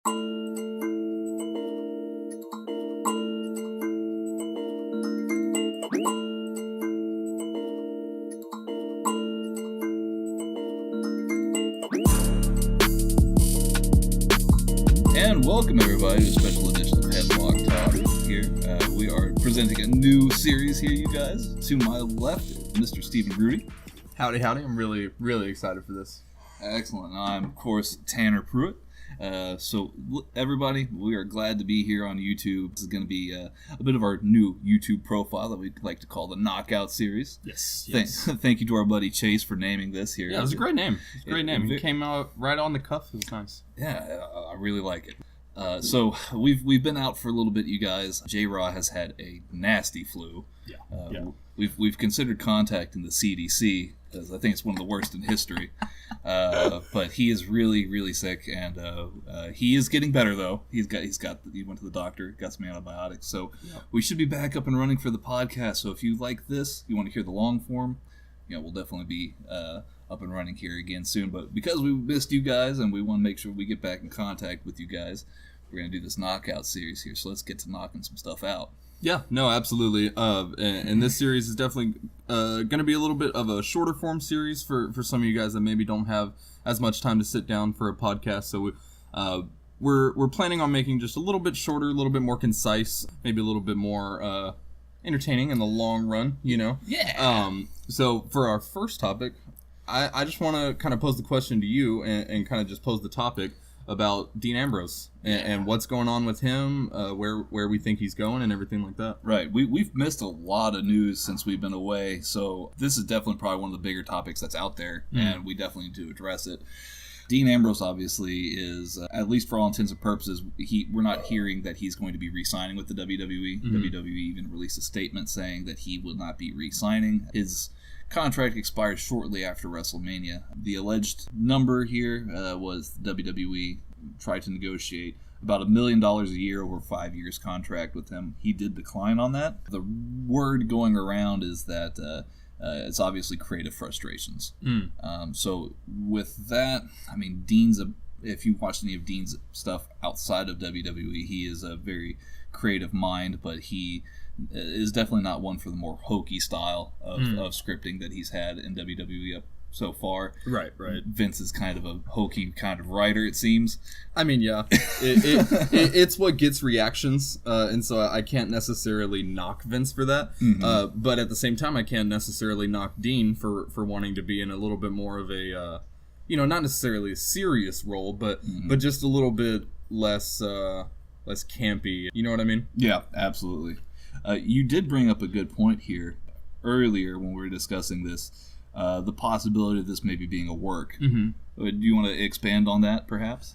And welcome everybody to a special edition of Headlock Talk. Here we are presenting a new series here, you guys. To my left, Mr. Stephen Groody. Howdy, howdy. I'm really excited for this. Excellent. I'm, of course, Tanner Pruitt. So, everybody, we are glad to be here on YouTube. This is going to be a bit of our new YouTube profile that we like to call the Knockout Series. Yes. Thank you to our buddy Chase for naming this here. Yeah, it was a great name. It came out right on the cuff. It was nice. Yeah, I really like it. So we've been out for a little bit, you guys. J-Raw has had a nasty flu. Yeah. We've considered contacting the CDC because I think it's one of the worst in history. But he is really sick, and he is getting better though. He went to the doctor, got some antibiotics, so we should be back up and running for the podcast. So if you like this, you want to hear the long form, we'll definitely be up and running here again soon. But because we missed you guys and we want to make sure we get back in contact with you guys, we're going to do this knockout series here. So let's get to knocking some stuff out. Yeah, no, absolutely. And this series is definitely going to be a little bit of a shorter form series for some of you guys that maybe don't have as much time to sit down for a podcast. So we're planning on making just a little bit shorter, a little bit more concise, maybe a little bit more entertaining in the long run, Yeah. So for our first topic, I just want to kind of pose the question to you and kind of just pose the topic about Dean Ambrose and what's going on with him, where we think he's going and everything like that. Right. We've missed a lot of news since we've been away, so this is definitely probably one of the bigger topics that's out there, and we definitely need to address it. Dean Ambrose obviously is, at least for all intents and purposes, we're not hearing that he's going to be re-signing with the WWE. WWE even released a statement saying that he will not be re-signing. His contract expires shortly after WrestleMania. The alleged number here was WWE tried to negotiate about $1 million a year over a 5 years contract with him. He did decline on that. The word going around is that it's obviously creative frustrations. So with that, I mean, if you watch any of Dean's stuff outside of WWE, he is a very creative mind, but he is definitely not one for the more hokey style of scripting that he's had in WWE up so far. Right. Vince is kind of a hokey kind of writer, it seems. I mean, yeah, it's what gets reactions, and so I can't necessarily knock Vince for that. But at the same time, I can't necessarily knock Dean for wanting to be in a little bit more of a, not necessarily a serious role, but just a little bit less campy. You know what I mean? Yeah, absolutely. You did bring up a good point here earlier when we were discussing this, the possibility of this maybe being a work. Do you want to expand on that, perhaps?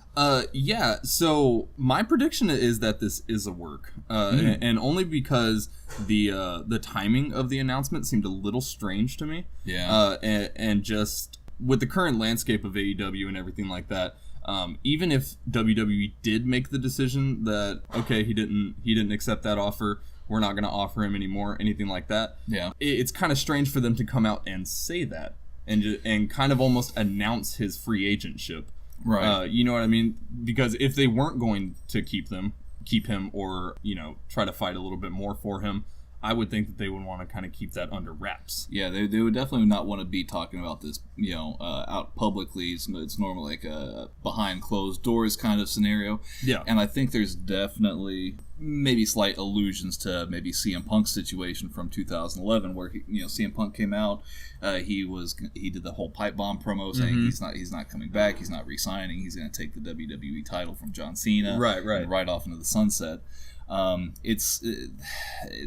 Yeah, so my prediction is that this is a work, and only because the timing of the announcement seemed a little strange to me. Yeah. And just with the current landscape of AEW and everything like that, even if WWE did make the decision that, okay, he didn't accept that offer, we're not going to offer him anymore, anything like that. Yeah. It's kind of strange for them to come out and say that and kind of almost announce his free agentship. Right. You know what I mean? Because if they weren't going to keep him or, try to fight a little bit more for him, I would think that they would want to kind of keep that under wraps. Yeah, they would definitely not want to be talking about this, out publicly. It's normally like a behind closed doors kind of scenario. Yeah. And I think there's definitely maybe slight allusions to maybe CM Punk's situation from 2011, where CM Punk came out, he did the whole pipe bomb promo saying he's not coming back, he's not re-signing, he's going to take the WWE title from John Cena, right off into the sunset.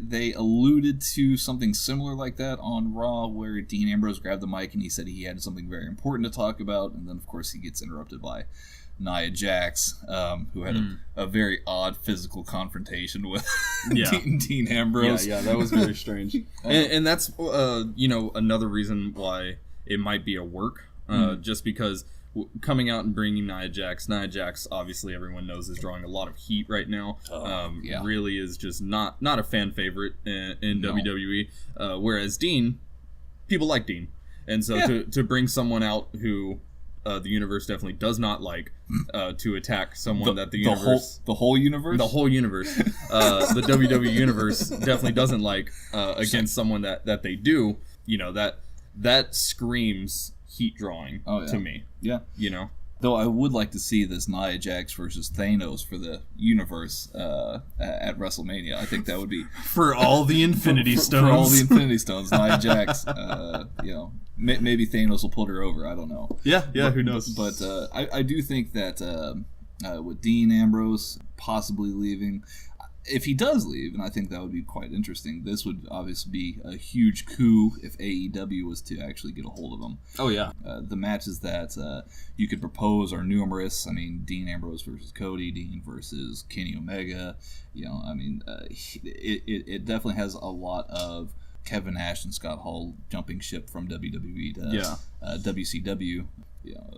They alluded to something similar like that on Raw, where Dean Ambrose grabbed the mic and he said he had something very important to talk about, and then of course he gets interrupted by Nia Jax, who had a very odd physical confrontation with Dean Ambrose. Yeah, that was very strange. And that's another reason why it might be a work, just because coming out and bringing Nia Jax obviously everyone knows is drawing a lot of heat right now. Really is just not a fan favorite in WWE, whereas Dean, people like Dean, and so to bring someone out who the universe definitely does not like to attack someone that the universe... The whole universe? The whole universe. The WWE universe definitely doesn't like against someone that they do. You know, that screams heat drawing to me. Yeah. You know? Though I would like to see this Nia Jax versus Thanos for the universe at WrestleMania. I think that would be... For all the Infinity Stones. For all the Infinity Stones, Nia Jax, you know, maybe Thanos will put her over. I don't know. Yeah, who knows? But I do think that with Dean Ambrose possibly leaving... If he does leave, and I think that would be quite interesting, this would obviously be a huge coup if AEW was to actually get a hold of him. Oh, yeah. The matches that you could propose are numerous. I mean, Dean Ambrose versus Cody, Dean versus Kenny Omega. You know, I mean, it definitely has a lot of Kevin Nash and Scott Hall jumping ship from WWE to WCW. You know,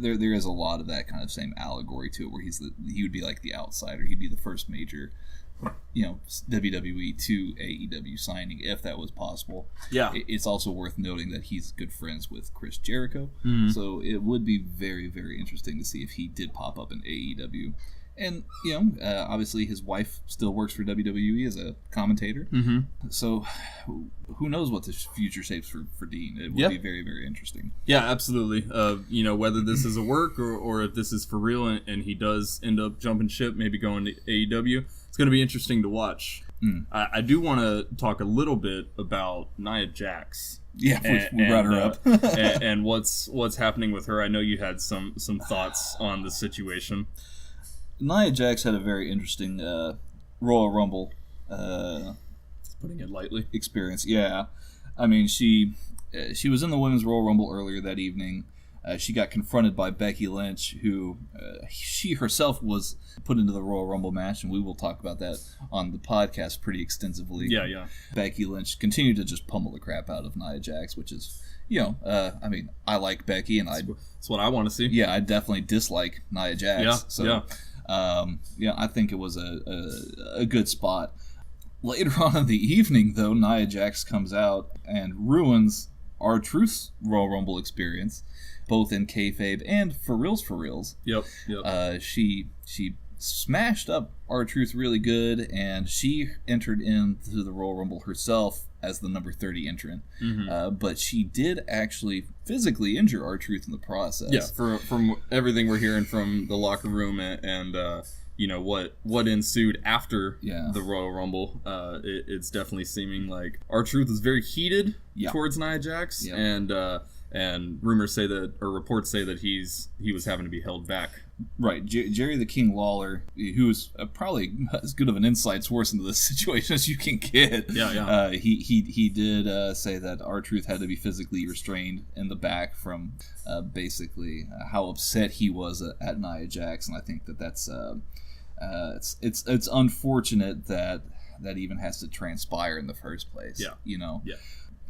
there is a lot of that kind of same allegory to it, where he would be like the outsider. He'd be the first major, you know, WWE to AEW signing, if that was possible. Yeah. It's also worth noting that he's good friends with Chris Jericho, so it would be very, very interesting to see if he did pop up in AEW. And, you know, obviously his wife still works for WWE as a commentator. Mm-hmm. So who knows what the future shapes for Dean. It would be very, very interesting. Yeah, absolutely. You know, whether this is a work or if this is for real and he does end up jumping ship, maybe going to AEW, it's going to be interesting to watch. I do want to talk a little bit about Nia Jax. Yeah, we brought her up. and what's happening with her. I know you had some thoughts on the situation. Nia Jax had a very interesting Royal Rumble putting it lightly experience. Yeah, I mean she was in the Women's Royal Rumble earlier that evening. She got confronted by Becky Lynch, who she herself was put into the Royal Rumble match, and we will talk about that on the podcast pretty extensively. Yeah. Becky Lynch continued to just pummel the crap out of Nia Jax, which is, you know, I mean, I like Becky, and that's what I want to see. Yeah, I definitely dislike Nia Jax. Yeah. I think it was a good spot. Later on in the evening, though, Nia Jax comes out and ruins R-Truth's Royal Rumble experience, both in kayfabe and for reals. Yep. She smashed up R-Truth really good, and she entered into the Royal Rumble herself as the number 30 entrant. Mm-hmm. But she did actually physically injure R-Truth in the process. Yeah, from everything we're hearing from the locker room and you know, what ensued after the Royal Rumble, it's definitely seeming like R-Truth is very heated towards Nia Jax, and rumors say that, or reports say that he was having to be held back. Right, Jerry the King Lawler, who is probably as good of an inside source into this situation as you can get. Yeah. He did say that R-Truth had to be physically restrained in the back from basically how upset he was at Nia Jax, and I think that's it's unfortunate that even has to transpire in the first place. Yeah. You know. Yeah.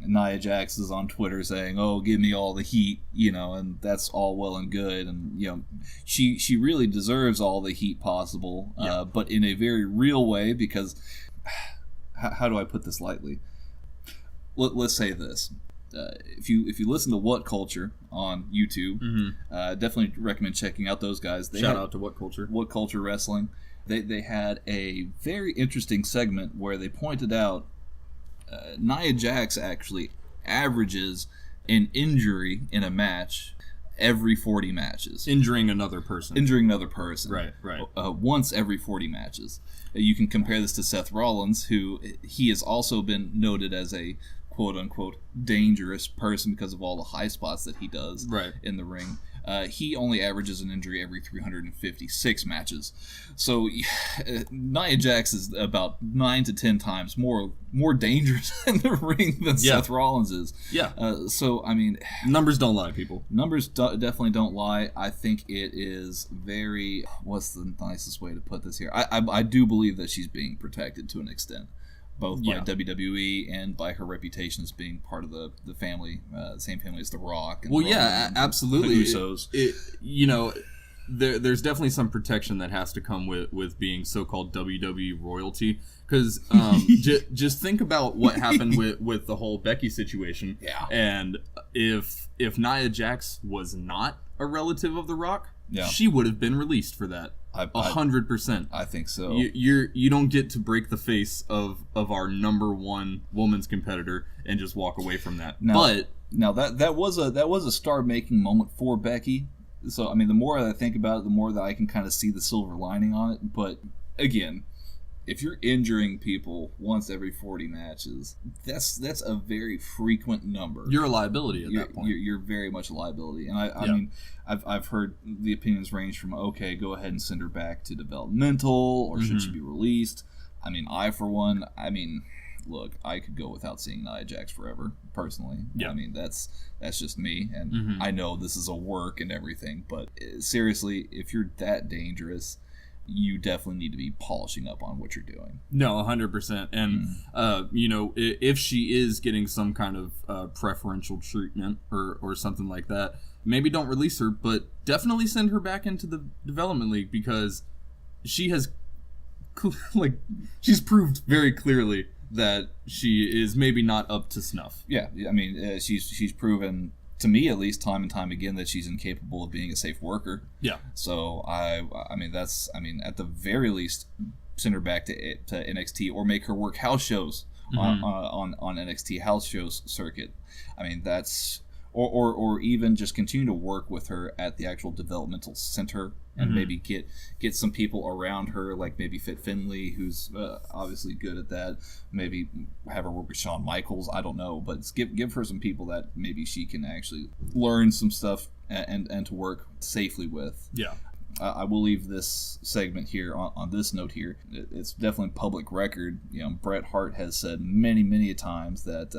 Nia Jax is on Twitter saying, "Oh, give me all the heat," you know, and that's all well and good, and you know, she really deserves all the heat possible, but in a very real way, because how do I put this lightly? Let's say this: if you listen to What Culture on YouTube, definitely recommend checking out those guys. Shout out to What Culture Wrestling. They had a very interesting segment where they pointed out. Nia Jax actually averages an injury in a match every 40 matches. Injuring another person. Right. Once every 40 matches. You can compare this to Seth Rollins, who he has also been noted as a quote-unquote dangerous person because of all the high spots that he does in the ring. He only averages an injury every 356 matches. So Nia Jax is about 9 to 10 times more dangerous in the ring than Seth Rollins is. Yeah. So, I mean... Numbers don't lie, people. Numbers definitely don't lie. I think it is very... What's the nicest way to put this here? I do believe that she's being protected to an extent. Both by WWE and by her reputation as being part of the family, same family as The Rock. And absolutely. The Usos. You know, there's definitely some protection that has to come with being so-called WWE royalty. Because just think about what happened with the whole Becky situation. Yeah. And if Nia Jax was not a relative of The Rock, yeah, she would have been released for that. 100%. I think so. You don't get to break the face of our number one woman's competitor and just walk away from that. Now that was a star-making moment for Becky. So I mean, the more I think about it, the more that I can kind of see the silver lining on it. But again, if you're injuring people once every 40 matches, that's a very frequent number. You're a liability at that point. You're very much a liability. And I mean, I've heard the opinions range from, okay, go ahead and send her back to developmental, or should she be released? I mean, for one, look, I could go without seeing Nia Jax forever, personally. Yeah. I mean, that's just me, and I know this is a work and everything, but seriously, if you're that dangerous, you definitely need to be polishing up on what you're doing. No, 100%. And, if she is getting some kind of preferential treatment or something like that, maybe don't release her, but definitely send her back into the development league, because she has, she's proved very clearly that she is maybe not up to snuff. Yeah, I mean, she's proven, to me at least, time and time again, that she's incapable of being a safe worker. Yeah. So I mean, at the very least, send her back to NXT, or make her work house shows on NXT house shows circuit. I mean, that's or even just continue to work with her at the actual developmental center, and maybe get some people around her, like maybe Fit Finley, who's obviously good at that. Maybe have her work with Shawn Michaels. I don't know, but give her some people that maybe she can actually learn some stuff and to work safely with. Yeah. I will leave this segment here on this note here. It's definitely public record. Bret Hart has said many times that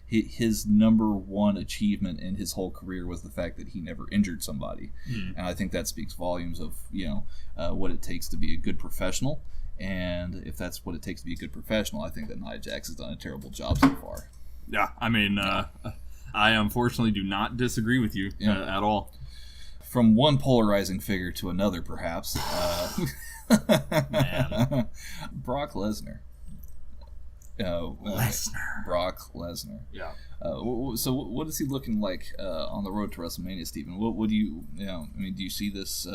his number one achievement in his whole career was the fact that he never injured somebody. And I think that speaks volumes of what it takes to be a good professional. And if that's what it takes to be a good professional, I think that Nia Jax has done a terrible job so far. Yeah, I mean, I unfortunately do not disagree with you at all. From one polarizing figure to another, perhaps. Man. Brock Lesnar. Brock Lesnar. Yeah. So what is he looking like on the road to WrestleMania, Stephen? What do you do you see this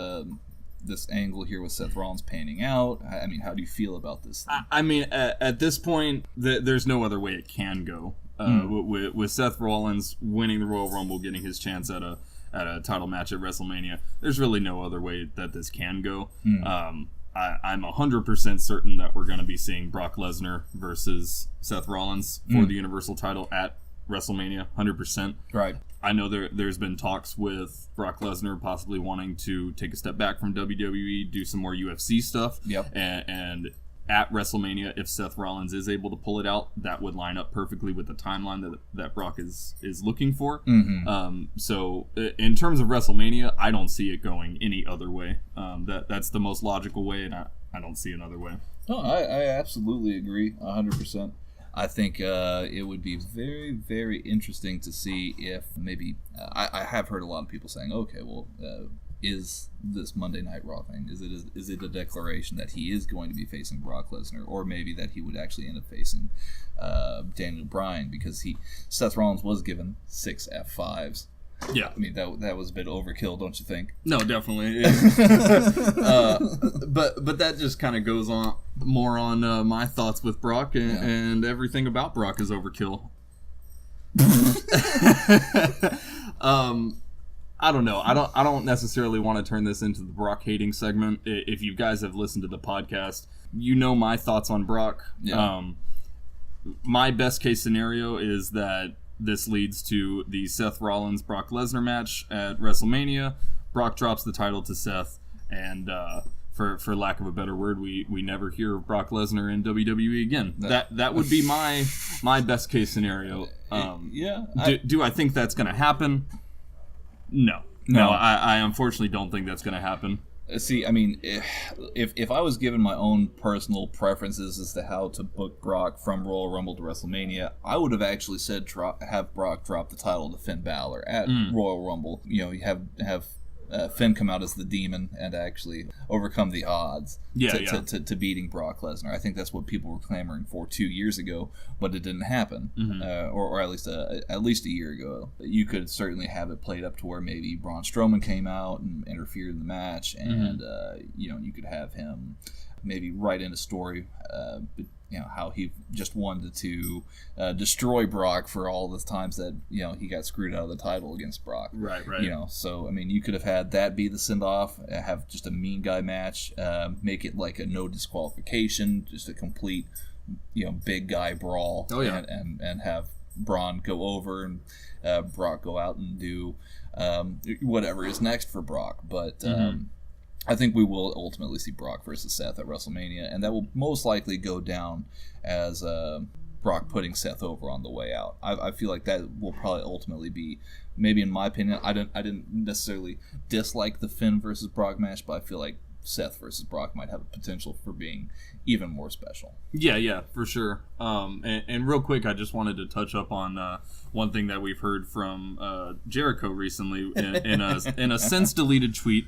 this angle here with Seth Rollins panning out? I mean, how do you feel about this thing? I mean, at this point, there's no other way it can go. With Seth Rollins winning the Royal Rumble, getting his chance at a title match at WrestleMania, there's really no other way that this can go. I'm 100% certain that we're going to be seeing Brock Lesnar versus Seth Rollins for the Universal title at WrestleMania, 100%. Right. I know there's been talks with Brock Lesnar possibly wanting to take a step back from WWE, do some more UFC stuff. Yep. And at WrestleMania, if Seth Rollins is able to pull it out, that would line up perfectly with the timeline that Brock is looking for. So in terms of WrestleMania, I don't see it going any other way. That's the most logical way, and I don't see another way. No, I absolutely agree, 100%. I think it would be very, very interesting to see if maybe I have heard a lot of people saying, okay, well, is this Monday Night Raw thing, is it a declaration that he is going to be facing Brock Lesnar, or maybe that he would actually end up facing Daniel Bryan, because Seth Rollins was given 6 F5s. Yeah, I mean that was a bit overkill, don't you think? No, definitely. But that just kind of goes on more on my thoughts with Brock, and everything about Brock is overkill. I don't know. I don't necessarily want to turn this into the Brock hating segment. If you guys have listened to the podcast, you know my thoughts on Brock. Yeah. My best case scenario is that this leads to the Seth Rollins Brock Lesnar match at WrestleMania. Brock drops the title to Seth, and for lack of a better word, we never hear of Brock Lesnar in WWE again. That would be my best case scenario. Do I think that's going to happen? No, I unfortunately don't think that's going to happen. See, I mean, if I was given my own personal preferences as to how to book Brock from Royal Rumble to WrestleMania, I would have actually said have Brock drop the title to Finn Balor at Royal Rumble. You have Finn come out as the demon and actually overcome the odds to beating Brock Lesnar. I think that's what people were clamoring for 2 years ago, but it didn't happen, or at least a year ago. You could certainly have it played up to where maybe Braun Strowman came out and interfered in the match, and you could have him maybe write in a story. How he just wanted to destroy Brock for all the times that he got screwed out of the title against Brock. Right. So I mean, you could have had that be the send off, have just a mean guy match, make it like a no disqualification, just a complete big guy brawl. Oh yeah, and have Braun go over and Brock go out and do whatever is next for Brock, but. I think we will ultimately see Brock versus Seth at WrestleMania, and that will most likely go down as Brock putting Seth over on the way out. I feel like that will probably ultimately be, maybe in my opinion, I didn't necessarily dislike the Finn versus Brock match, but I feel like Seth versus Brock might have a potential for being even more special. Yeah, for sure. And real quick, I just wanted to touch up on one thing that we've heard from Jericho recently in a since deleted tweet.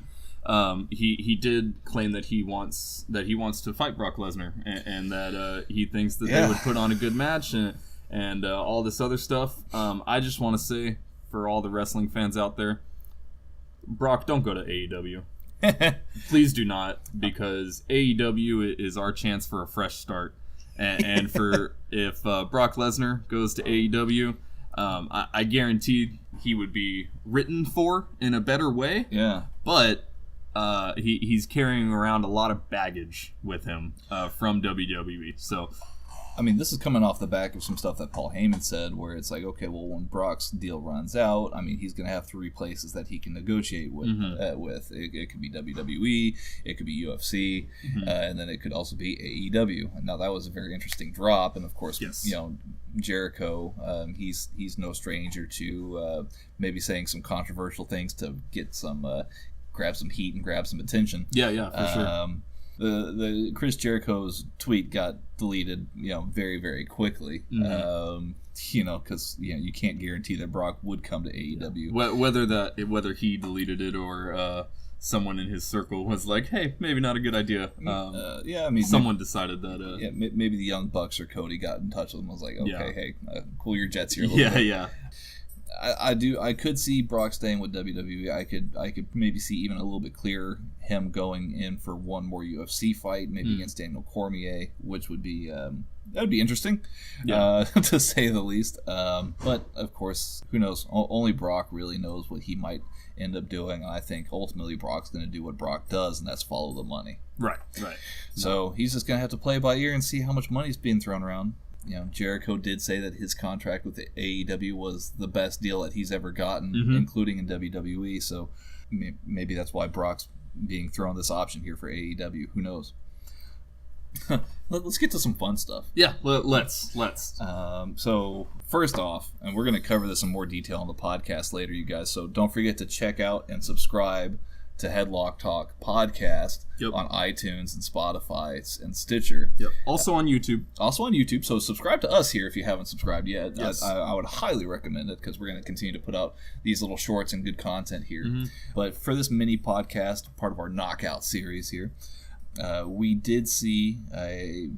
He did claim that he wants to fight Brock Lesnar, and that he thinks that they would put on a good match and all this other stuff. I just want to say, for all the wrestling fans out there, Brock, don't go to AEW. Please do not, because AEW is our chance for a fresh start. And for if Brock Lesnar goes to AEW, I guarantee he would be written for in a better way. Yeah, but. He's carrying around a lot of baggage with him from WWE. So, I mean, this is coming off the back of some stuff that Paul Heyman said, where it's like, okay, well, when Brock's deal runs out, I mean, he's going to have 3 places that he can negotiate with. It could be WWE, it could be UFC, and then it could also be AEW. And now that was a very interesting drop, and of course, Jericho, he's no stranger to maybe saying some controversial things to get some. Grab some heat and grab some attention. Yeah, for sure. The Chris Jericho's tweet got deleted, very, very quickly. Because you can't guarantee that Brock would come to AEW. Whether he deleted it or someone in his circle was like, "Hey, maybe not a good idea." Someone decided that. Maybe the Young Bucks or Cody got in touch with him and was like, "Okay, hey, cool your jets here a little bit." Yeah. I could see Brock staying with WWE. I could maybe see even a little bit clearer him going in for one more UFC fight, maybe against Daniel Cormier, which would be that would be interesting, to say the least. But of course, who knows? Only Brock really knows what he might end up doing. And I think ultimately Brock's going to do what Brock does, and that's follow the money. Right. So he's just going to have to play by ear and see how much money's being thrown around. Jericho did say that his contract with the AEW was the best deal that he's ever gotten, including in WWE. So maybe that's why Brock's being thrown this option here for AEW. Who knows? Let's get to some fun stuff. Yeah, let's. So first off, and we're going to cover this in more detail on the podcast later, you guys. So don't forget to check out and subscribe to Headlock Talk podcast on iTunes and Spotify and Stitcher. Also on YouTube. So subscribe to us here if you haven't subscribed yet. Yes. I would highly recommend it, because we're going to continue to put out these little shorts and good content here. But for this mini podcast, part of our Knockout series here, we did see a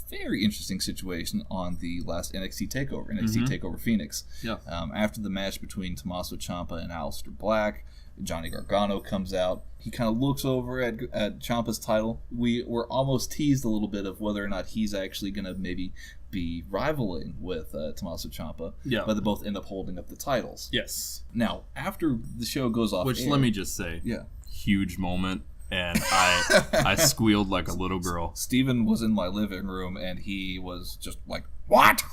very interesting situation on the last NXT TakeOver Phoenix. After the match between Tommaso Ciampa and Aleister Black, Johnny Gargano comes out. He kind of looks over at Ciampa's title. We were almost teased a little bit of whether or not he's actually going to maybe be rivaling with Tommaso Ciampa. But they both end up holding up the titles. Yes. Now, after the show goes off let me just say, huge moment. And I squealed like a little girl. Steven was in my living room, and he was just like, "What?"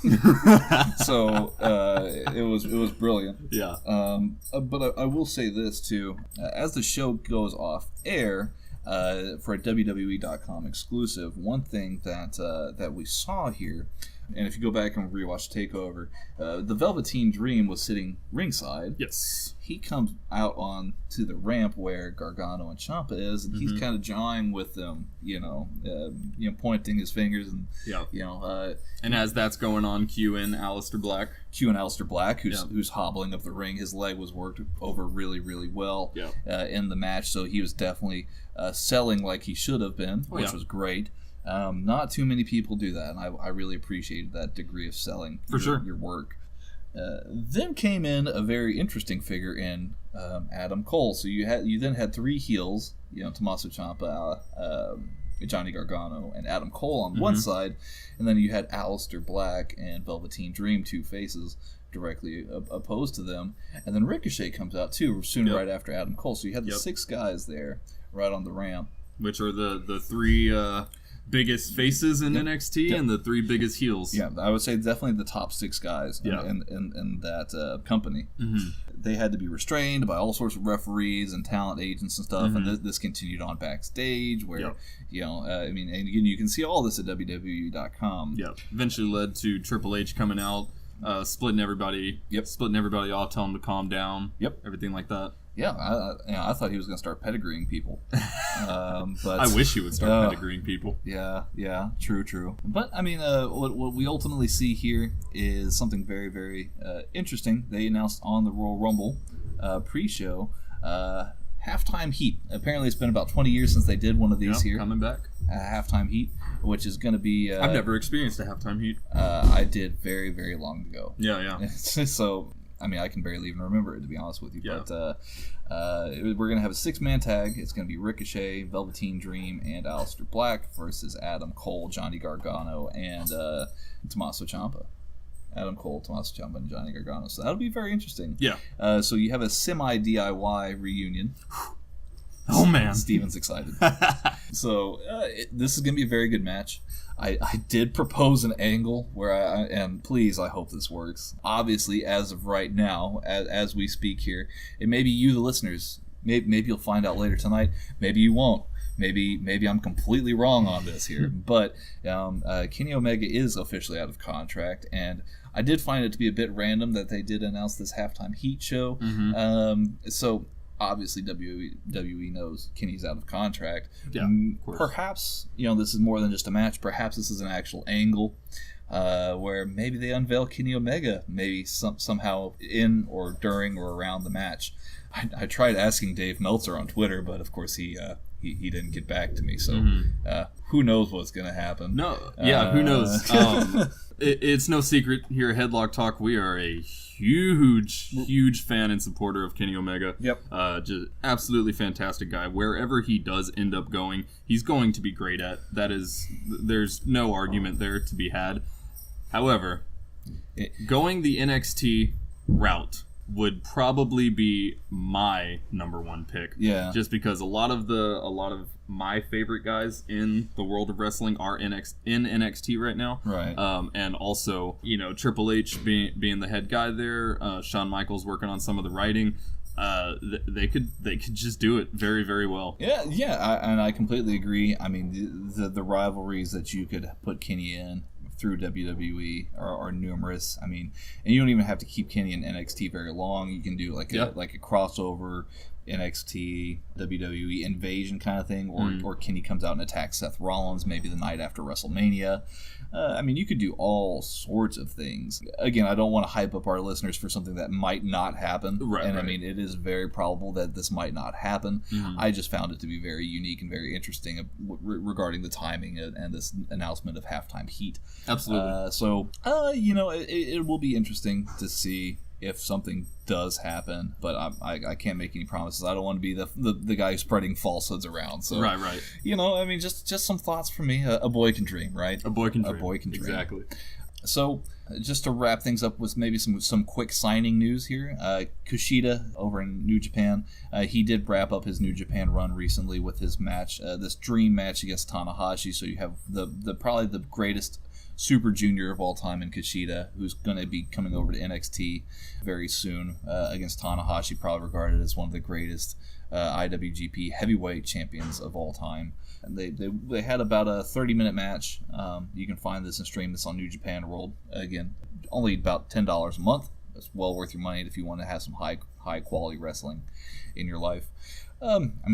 So it was brilliant. Yeah. But I will say this too: as the show goes off air, for a WWE.com exclusive, one thing that we saw here And if you go back and rewatch TakeOver, the Velveteen Dream was sitting ringside. Yes. He comes out on to the ramp where Gargano and Ciampa is, and he's kind of jawing with them, pointing his fingers, and and as that's going on, cue in Aleister Black, who's hobbling up the ring. His leg was worked over really, really well in the match, so he was definitely selling like he should have been, which was great. Not too many people do that, and I really appreciated that degree of selling your work. Then came in a very interesting figure in Adam Cole. So you then had three heels, Tommaso Ciampa, Johnny Gargano, and Adam Cole on one side, and then you had Aleister Black and Velveteen Dream, two faces directly opposed to them, and then Ricochet comes out too soon right after Adam Cole. So you had the six guys there right on the ramp, which are the three biggest faces in NXT and the three biggest heels. Yeah, I would say definitely the top six guys in that company. They had to be restrained by all sorts of referees and talent agents and stuff, and this continued on backstage where, and again, you can see all this at WWE.com. Yeah, eventually led to Triple H coming out, splitting everybody off, telling them to calm down, everything like that. Yeah, I thought he was going to start pedigreeing people. But I wish he would start pedigreeing people. Yeah, true. But, what we ultimately see here is something very, very interesting. They announced on the Royal Rumble pre-show Halftime Heat. Apparently, it's been about 20 years since they did one of these here. Coming back. Halftime Heat, which is going to be... I've never experienced a Halftime Heat. I did very, very long ago. Yeah. So... I can barely even remember it, to be honest with you. Yeah. But we're going to have a six-man tag. It's going to be Ricochet, Velveteen Dream, and Aleister Black versus Adam Cole, Johnny Gargano, and Tommaso Ciampa. Adam Cole, Tommaso Ciampa, and Johnny Gargano. So that'll be very interesting. Yeah. So you have a semi-DIY reunion. Oh, man. Steven's excited. So this is going to be a very good match. I did propose an angle where and please, I hope this works. Obviously, as of right now, as we speak here, it may be you, the listeners. Maybe you'll find out later tonight. Maybe you won't. Maybe I'm completely wrong on this here. But Kenny Omega is officially out of contract, and I did find it to be a bit random that they did announce this Halftime Heat show. So obviously WWE knows Kenny's out of contract. Yeah, of course. Perhaps, this is more than just a match. Perhaps this is an actual angle where maybe they unveil Kenny Omega maybe somehow in or during or around the match. I tried asking Dave Meltzer on Twitter, but of course he didn't get back to me. So who knows what's going to happen? Who knows? It's no secret here at Headlock Talk, we are a huge fan and supporter of Kenny Omega. Yep. Just absolutely fantastic guy. Wherever he does end up going, he's going to be great at. There's no argument there to be had. However, going the NXT route would probably be my number one pick. Yeah. Just because a lot of my favorite guys in the world of wrestling are in NXT right now. Right. And also, Triple H being the head guy there, Shawn Michaels working on some of the writing. They could just do it very, very well. Yeah. And I completely agree. The rivalries that you could put Kenny in through WWE are numerous. And you don't even have to keep Kenny in NXT very long. You can do like a crossover NXT WWE invasion kind of thing, or Kenny comes out and attacks Seth Rollins maybe the night after WrestleMania. You could do all sorts of things. Again, I don't want to hype up our listeners for something that might not happen. Right. It is very probable that this might not happen. I just found it to be very unique and very interesting regarding the timing and this announcement of Halftime Heat. Absolutely. It will be interesting to see if something does happen, but I can't make any promises. I don't want to be the guy spreading falsehoods around. So right. Just some thoughts from me. A boy can dream, right? A boy can dream. Exactly. So just to wrap things up with maybe some quick signing news here. Kushida over in New Japan, he did wrap up his New Japan run recently with his match, this dream match against Tanahashi. So you have the probably the greatest Super Junior of all time in Kushida, who's going to be coming over to NXT very soon against Tanahashi, probably regarded as one of the greatest IWGP heavyweight champions of all time. And they had about a 30-minute match. You can find this and stream this on New Japan World. Again, only about $10 a month. It's well worth your money if you want to have some high quality wrestling in your life.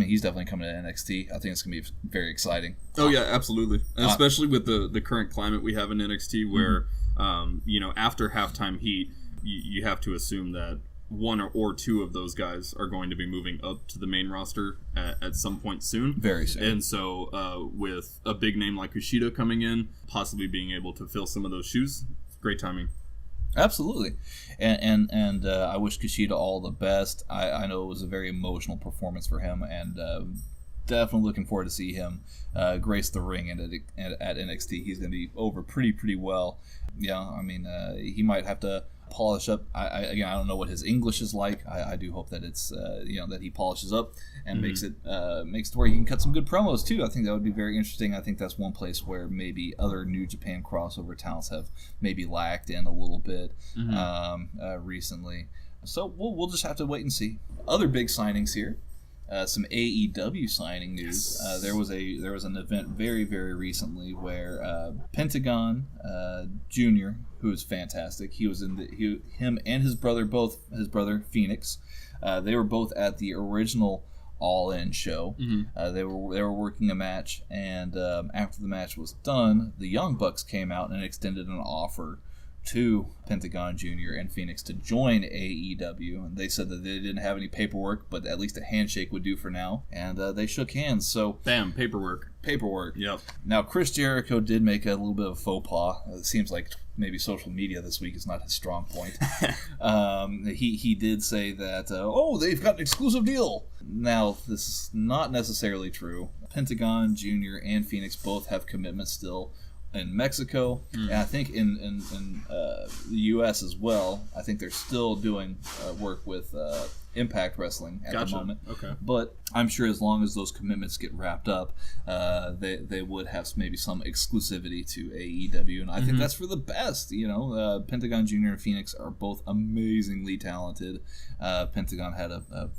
He's definitely coming to NXT. I think it's going to be very exciting. Oh, yeah, absolutely. And especially with the current climate we have in NXT where, after Halftime Heat, you have to assume that one or two of those guys are going to be moving up to the main roster at some point soon. Very soon. And so with a big name like Kushida coming in, possibly being able to fill some of those shoes, great timing. Absolutely. And I wish Kushida all the best. I know it was a very emotional performance for him, and definitely looking forward to see him grace the ring at NXT. He's going to be over pretty well. Yeah, he might have to polish up. I don't know what his English is like. I do hope that it's that he polishes up and makes it where he can cut some good promos too. I think that would be very interesting. I think that's one place where maybe other New Japan crossover talents have maybe lacked in a little bit recently. So we'll just have to wait and see. Other big signings here. Some AEW signing news. There was an event very, very recently where Pentagon Jr., who is fantastic, him and his brother Phoenix, they were both at the original All In show. They were working a match, and after the match was done, the Young Bucks came out and extended an offer to Pentagon Jr. and Phoenix to join AEW. And they said that they didn't have any paperwork, but at least a handshake would do for now. And they shook hands. So bam, paperwork. Yep. Now, Chris Jericho did make a little bit of faux pas. It seems like maybe social media this week is not his strong point. He did say that, they've got an exclusive deal. Now, this is not necessarily true. Pentagon Jr. and Phoenix both have commitments still in Mexico, and I think in the U.S. as well. I think they're still doing work with Impact Wrestling at the moment. Okay. But I'm sure as long as those commitments get wrapped up, they would have maybe some exclusivity to AEW, and I think that's for the best. Pentagon Jr. and Phoenix are both amazingly talented. Pentagon had a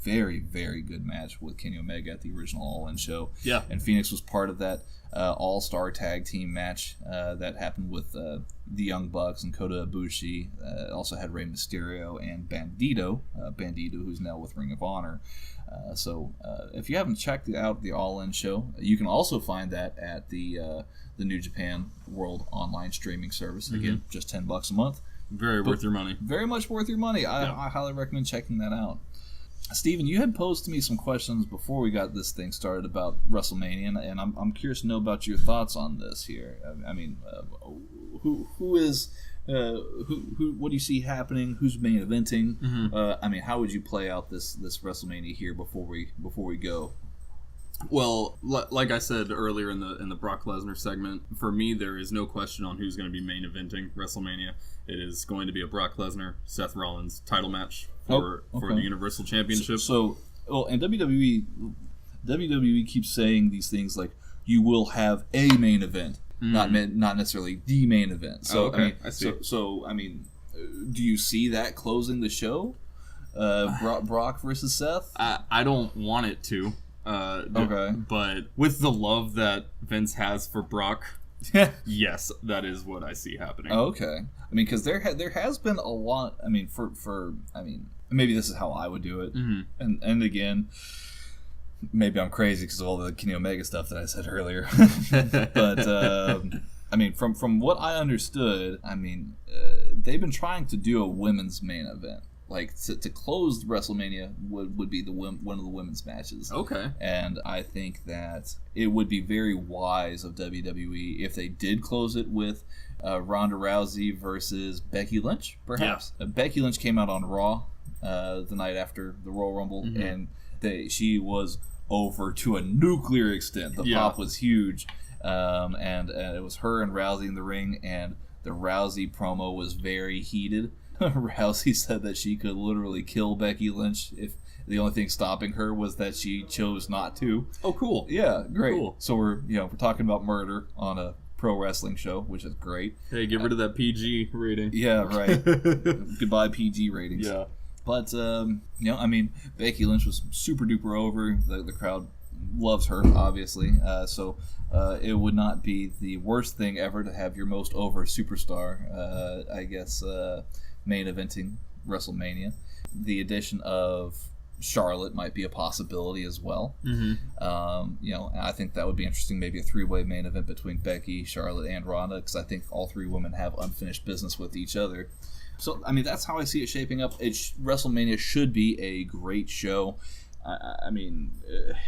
very, very good match with Kenny Omega at the original All In show. Yeah. And Phoenix was part of that all-star tag team match that happened with the Young Bucks and Kota Ibushi. Also had Rey Mysterio and Bandito, who's now with Ring of Honor. So if you haven't checked out the All In show, you can also find that at the New Japan World online streaming service. Again, just $10 a month. Very worth your money. Very much worth your money. I highly recommend checking that out. Stephen, you had posed to me some questions before we got this thing started about WrestleMania, and I'm curious to know about your thoughts on this here. What do you see happening? Who's main eventing? How would you play out this WrestleMania here before we go? Well, like I said earlier in the Brock Lesnar segment, for me there is no question on who's going to be main eventing WrestleMania. It is going to be a Brock Lesnar, Seth Rollins title match for the Universal Championship. And WWE keeps saying these things like, you will have a main event, not necessarily the main event. So I see. Do you see that closing the show? Brock versus Seth? I don't want it to. But with the love that Vince has for Brock, yes, that is what I see happening. Okay. Because there has been a lot. Maybe this is how I would do it. And again, maybe I'm crazy because of all the Kenny Omega stuff that I said earlier. But from what I understood, they've been trying to do a women's main event. Like, to close WrestleMania would be one of the women's matches. Okay. And I think that it would be very wise of WWE if they did close it with Ronda Rousey versus Becky Lynch, perhaps. Yeah. Becky Lynch came out on Raw the night after the Royal Rumble, and she was over to a nuclear extent. The pop was huge. And it was her and Rousey in the ring, and the Rousey promo was very heated. Rousey said that she could literally kill Becky Lynch if the only thing stopping her was that she chose not to. Oh, cool. Yeah, great. Cool. So we're talking about murder on a pro wrestling show, which is great. Hey, get rid of that PG rating. Yeah, right. Goodbye PG ratings. Yeah. But Becky Lynch was super duper over. The crowd loves her, obviously. So it would not be the worst thing ever to have your most over superstar, I guess, main eventing WrestleMania. The addition of Charlotte might be a possibility as well. I think that would be interesting. Maybe a three-way main event between Becky, Charlotte, and Ronda, because I think all three women have unfinished business with each other. So, I mean, that's how I see it shaping up. WrestleMania should be a great show. I mean,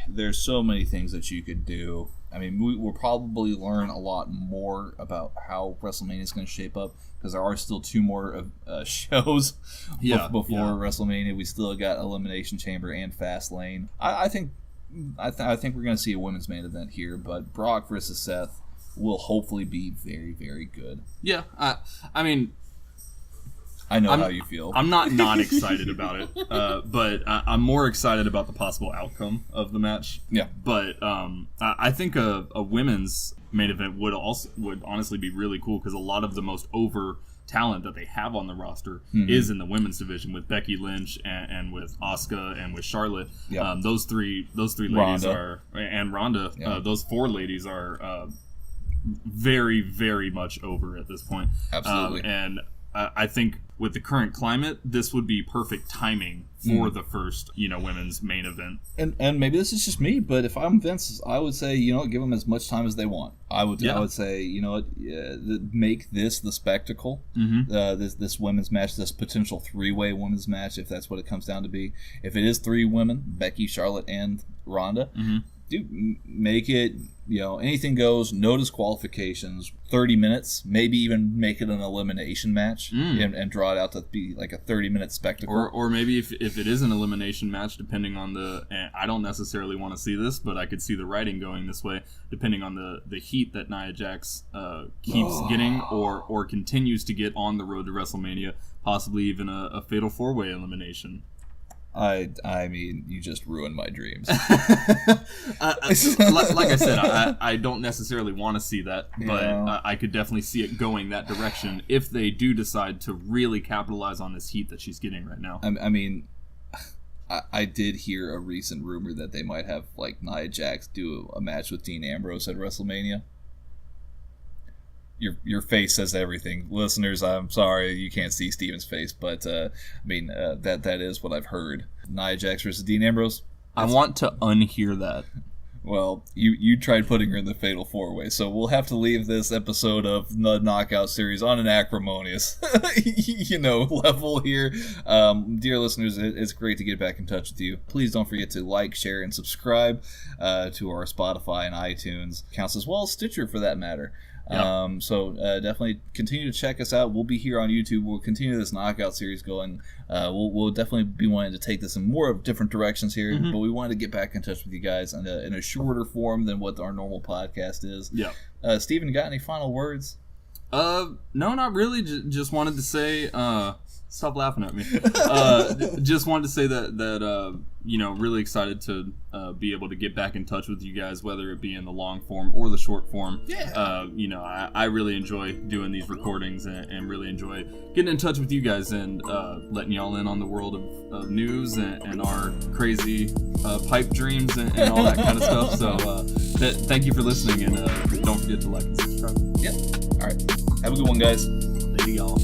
there's so many things that you could do. I mean, we'll probably learn a lot more about how WrestleMania is going to shape up, because there are still 2 more shows before WrestleMania. We still got Elimination Chamber and Fastlane. I think we're going to see a women's main event here, but Brock versus Seth will hopefully be very, very good. Yeah, I mean, I know how you feel. I'm not excited about it, but I'm more excited about the possible outcome of the match. Yeah. But I think a women's main event would honestly be really cool, because a lot of the most over talent that they have on the roster is in the women's division, with Becky Lynch and with Asuka and with Charlotte. Yeah. Those three ladies Ronda. and Ronda. Yeah. Those 4 ladies are very, very much over at this point. Absolutely. And I think with the current climate, this would be perfect timing for the first, women's main event. And maybe this is just me, but if I'm Vince, I would say, give them as much time as they want. I would say, make this the spectacle. This women's match, this potential 3-way women's match, if that's what it comes down to be. If it is 3 women, Becky, Charlotte, and Ronda, dude, make it, anything goes, no disqualifications, 30 minutes, maybe even make it an elimination match and draw it out to be like a 30-minute spectacle. Or maybe if it is an elimination match, depending on I don't necessarily want to see this, but I could see the writing going this way, depending on the heat that Nia Jax keeps getting or continues to get on the road to WrestleMania, possibly even a fatal 4-way elimination. I mean, you just ruined my dreams. Like I said, I don't necessarily want to see that, but I could definitely see it going that direction if they do decide to really capitalize on this heat that she's getting right now. I mean, I did hear a recent rumor that they might have like Nia Jax do a match with Dean Ambrose at WrestleMania. Your face says everything. Listeners, I'm sorry you can't see Steven's face, but that is what I've heard. Nia Jax versus Dean Ambrose. I want to unhear that. Well, you tried putting her in the Fatal 4-Way, so we'll have to leave this episode of the Knockout Series on an acrimonious, level here. Dear listeners, it's great to get back in touch with you. Please don't forget to like, share, and subscribe to our Spotify and iTunes accounts, as well as Stitcher for that matter. Yep. So definitely continue to check us out. We'll be here on YouTube. We'll continue this Knockout Series going. We'll definitely be wanting to take this in more of different directions here, but we wanted to get back in touch with you guys in a shorter form than what our normal podcast is. Yeah. Steven, got any final words? No, not really. Just wanted to say, stop laughing at me. Just wanted to say that really excited to be able to get back in touch with you guys, whether it be in the long form or the short form. Yeah. I really enjoy doing these recordings and really enjoy getting in touch with you guys and letting y'all in on the world of news and our crazy pipe dreams and all that kind of stuff. So thank you for listening, and don't forget to like and subscribe. Yeah. All right. Have a good one, guys. Later, y'all.